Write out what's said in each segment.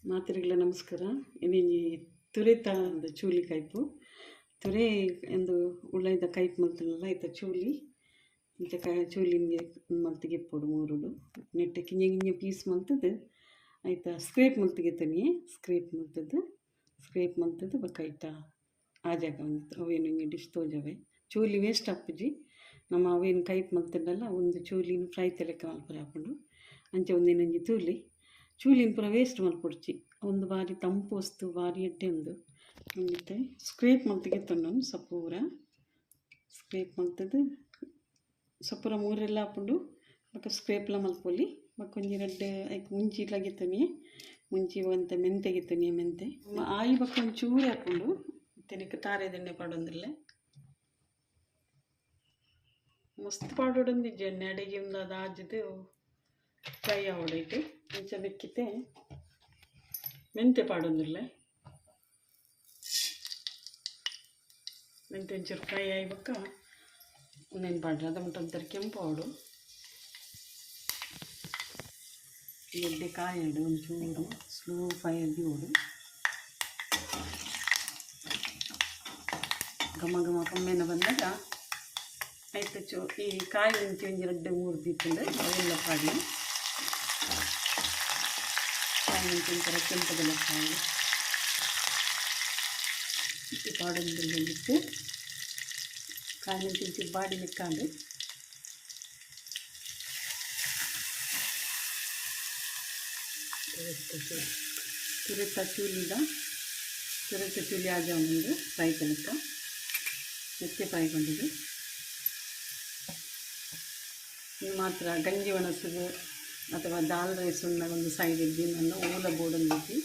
ಮಾತರಿಗಳ ನಮಸ್ಕಾರ. ಇನ್ನೊಂಜಿ ತುರೆತ ಅಂದ ಚೂಲಿ ಕೈಪು ತುರೆ ಎಂದು ಉಳ್ಳಾಯ್ದ ಕೈಪ್ ಮಲ್ತನಲ್ಲ ಐತ ಚೂಲಿ ಇಂಚ ಚೂಲಿಗೆ ಮಲ್ತಿಗೆ ಇಪ್ಪೊಡು ಮೂರುಡು ನೆಟ್ಟ ಕಿಂಜ ಕಿಂಜ ಪೀಸ್ ಮಲ್ತದು ಐತ ಸ್ಕ್ರೇಪ್ ಮಲ್ತಿಗೆ ತನಿಯೇ ಸ್ಕ್ರೇಪ್ ಮಲ್ತದು ಬೊಕ ಆಜಾಗ ಒಂದು ಅವೇನು ಡಿಶ್ ತೋಜವೆ ಚೂಲಿ ವೇಸ್ಟ್ ಆಪುಜಿ ನಮ್ಮ ಅವೇನು ಕೈಪ್ ಮಲ್ತಂಡಲ್ಲ ಒಂದು ಚೂಲಿನ ಫ್ರೈ ತೆಲೆಕ್ಕ ಮಲ್ಪರೆ ಹಾಕೊಂಡು ಅಂಚೆ ಒಂದಿನೊಂಜಿ ತೂಲಿ ಚೂಲಿನ ಪೂರ ವೇಸ್ಟ್ ಮಲ್ಪೊಡ್ಚಿ ಒಂದು ಬಾರಿ ತಂಪು ವಸ್ತು ಬಾರಿ ಎಡ್ಡೆ ಒಂದು ಮತ್ತೆ ಸ್ಕ್ರೇಪ್ ಮಲ್ತಿಗೆ ತೊಂಡು ಸಪೂರ ಸ್ಕ್ರೇಪ್ ಮಲ್ತದು ಸಪೂರ ಮೂರೆಲ್ಲ ಹಾಕೊಂಡು ಬೊಕ ಸ್ಕ್ರೇಪ್ಲ ಮಲ್ಪೊಲಿ ಬೊಕೊಂಜಿ ರೆಡ್ ಐಕ್ ಮುಂಚಿ ಲಗಿತನಿ ಮುಂಚಿ ಅಂತ ಮೆಂತೆ ಗಿತ್ತನಿ ಮೆಂತೆ ಆಯಿ ಬೊಕ ಒಂದು ಚೂರು ಹಾಕೊಂಡು ತೆನಿಕ ತಾರೆ ದೆಣ್ಣೆ ಪಾಡೊಂದಿಲ್ಲ ಮಸ್ತ್ ಪಾಡೊಡೊಂದಿಜ್ಜೆ ಎಣ್ಣೆ ಅಡಿಗೆ ಒಂದು ಅದು ಆಜದು ಫ್ರೈ ಆವಡೈತೆ ಇಂಚ ಬೆಕ್ಕಿತೆ ಮೆಂತೆ ಪಾಡೊಂದಿಲ್ಲ ಮೆಂತೆ ಒಂಚೂರು ಫ್ರೈ ಆಯ್ಬಕ್ಕ ಒಂದೇನು ಪಾಡ್ರೆ ಅದು ಮುಟ್ಟಂತಾರೆ ಕೆಂಪು ಆವಡು ಎಡ್ಡೆ ಕಾಯಡು ಒಂಚೂರು ಸ್ಲೋ ಫ್ರೈ ಆಗಿ ಓಡು ಘಮ ಘಮ ಕಮ್ಮೆನ ಬಂದಾಗ ಆಯ್ತು ಈ ಕಾಯಿ ಒಂಚಿ ಒಂಜಿ ರೆಡ್ಡೆ ಮೂರು ದಿತ್ತಂಡು ಅವೆಲ್ಲ ಪಾಡಿ ಕಾಯಿ ಒಂಚೊಂಥರ ಕೆಂಪದೆಲ್ಲ ಕಾಯಿ ಇಟ್ಟು ಪಾಡೊಂದು ಬಿಟ್ಟು ಕಾಯಿ ಒಂಚೂರು ಬಾಡಿ ನಿಕ್ಕಾಂಡು ತುರೆತ ಚೂಲಿ ಆಜ ಒಂದು ಫ್ರೈ ತನಕ ಮೆತ್ತೆ ಫ್ರೈ ಕೊಂಡಿದ್ದು ಇನ್ನು ಮಾತ್ರ ಗಂಜಿ ಒಣಸುದು ಅಥವಾ ದಾಲ್ ರೈಸ್ ಉಣ್ಣಾಗ ಒಂದು ಸೈಡ್ ಇದ್ದು ನನ್ನ ಓಲ ಬೋರ್ಡಲ್ಲಿ ಇದ್ದು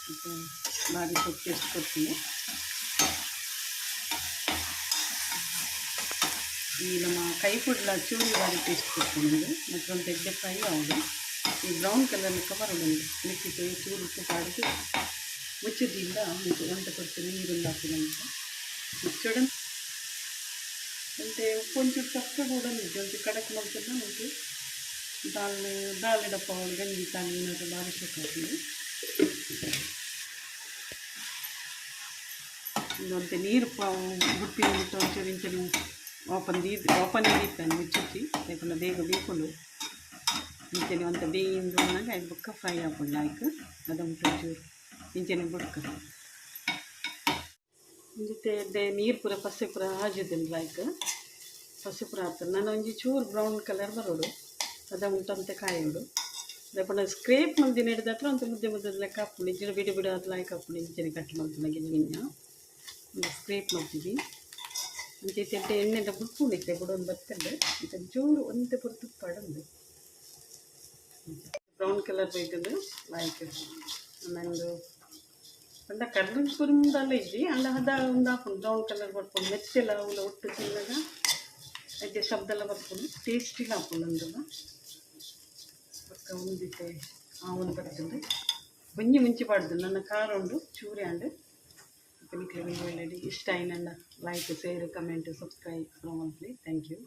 ಮತ್ತು ಭಾರಿ ಟೇಸ್ಟ್ ಕೊಡ್ತೀನಿ ಈ ನಮ್ಮ ಕೈ ಫುಡ್ಲ ಚೂರಿ ಭಾರಿ ಟೇಸ್ಟ್ ಕೊಡ್ತೀನಿ ನನಗೆ ಮತ್ತು ಒಂದು ಎಡ್ಡೆ ಫ್ರೈ ಆಗೋದು ಈ ಬ್ರೌನ್ ಕಲರ್ನ ಕವರ್ ಒಂದು ಮಿಕ್ಕಿಟ್ಟು ಚೂರು ಉಪ್ಪು ಪಾಡಿದ್ದು ಮುಚ್ಚಿದ್ದಿಂದ ಒಂದು ಕೊಡ್ತೀನಿ ನೀರಿಂದ ಹಾಕಿ ನಮಗೆ ಮುಚ್ಚೋಡ ಮತ್ತು ಉಪ್ಪು ಒಂಚೂರು ಸಪ್ಪೆ ಕೂಡ ನಿಜ ಒಂಚೂರು ಕಡಕ್ ಮಾಡ್ತದೆ ಮತ್ತು ದಾಲ್ ಡಪ್ಪ ಅವಳು ಗಂಜಿ ತಾಲಿ ಏನಾದರೂ ಭಾರಿ ಶೋಕಾಗ್ತದೆ ಇನ್ನೊಂದು ನೀರು ಬುಟ್ಟಿ ಬಿಟ್ಟು ಒಂಚೂರು ಇಂಚೂರು ಓಪನ್ ಇದ್ದಾನೆ ಮುಚ್ಚಿ ಯಾಕಂದ್ರೆ ಬೇಗ ಬೇಕೊಂಡು ಇಂಚನೆ ಅಂತ ಬೇಯಿಂದ ಬಂದಾಗ ಅದು ಬೊಕ್ಕ ಫ್ರೈ ಹಾಕೊಂಡು ಆಯ್ತು ಅದೊಂದು ಒಂಚೂರು ಇಂಚನೆ ಬೊಕ್ಕ ಜೊತೆ ನೀರು ಪೂರ ಪಸೆ ಪೂರ ಆಜುದಿಲ್ಲ ಆಯ್ತು ಪಸೆ ಪೂರ ಆಗ್ತದೆ ನಾನು ಒಂಜಿ ಚೂರು ಬ್ರೌನ್ ಕಲರ್ ಬರೋಡು ಅದ ಉಂಟಂತೆ ಕಾಯೋಡು ಅದೇ ಸ್ಕ್ರೇಪ್ ಮಲ್ದಿನ ಹಿಡಿದ ಹತ್ರ ಒಂದು ಮುದ್ದೆ ಲೆಕ್ಕ ಹಾಕೊಂಡು ಇಂಚಿನ ಬಿಡಿ ಅದು ಲಾಯ್ಕ್ ಹಾಕೊಂಡು ಇಂಚನೆ ಕಟ್ ಮಾಡ್ತೀನಿ ಗಿಂಜ ಸ್ಕ್ರೇಪ್ ಮಾಡ್ತೀವಿ ಅಂಚೆ ತೆಡ್ಡೆ ಎಣ್ಣೆದ ಬುಡ್ಕೊಂಡಿದ್ದೆ ಬುಡೊಂದು ಬರ್ತದೆ ಅಂತ ಚೂರು ಒಂದೇ ಪೂರ ತುಪ್ಪಾಡೊಂದು ಬ್ರೌನ್ ಕಲರ್ ಬೇಕದು ಲೈಕ್ ನಂದು ಅಂದ ಕರ್ನೂಲ್ ಕುರುಂದಲ್ಲ ಇದ್ದಿ ಅಂಡ ಹದ ಒಂದು ಹಾಕೊಂಡು ಬ್ರೌನ್ ಕಲರ್ ಬರ್ಕೊಂಡು ಮೆಚ್ಚೆಲ್ಲ ಅವಲ್ಲ ಒಟ್ಟು ತಿಂದಾಗ ಅದಕ್ಕೆ ಶಬ್ದ ಎಲ್ಲ ಬರ್ಕೊಂಡು ಟೇಸ್ಟಿಲ್ಲ ಹಾಕೊಂಡು ಅಂದಲ್ಲ ಬಕ್ಕ ಒಂದಿತ್ತೆ ಒಂದು ಬರ್ತದೆ ಒಂಜಿ ಮುಂಚೆ ಪಾಡ್ದು ನನ್ನ ಖಾರ ಉಂಡು ಚೂರಿ ಅಂಡು ಒಳ್ಳೆಡಿ ಇಷ್ಟ ಆಯ್ನಂಡ ಲೈಕ್ ಶೇರ್ ಕಮೆಂಟ್ ಸಬ್ಸ್ಕ್ರೈಬ್ ಮಾಡ್ಲಿ ಥ್ಯಾಂಕ್ ಯು.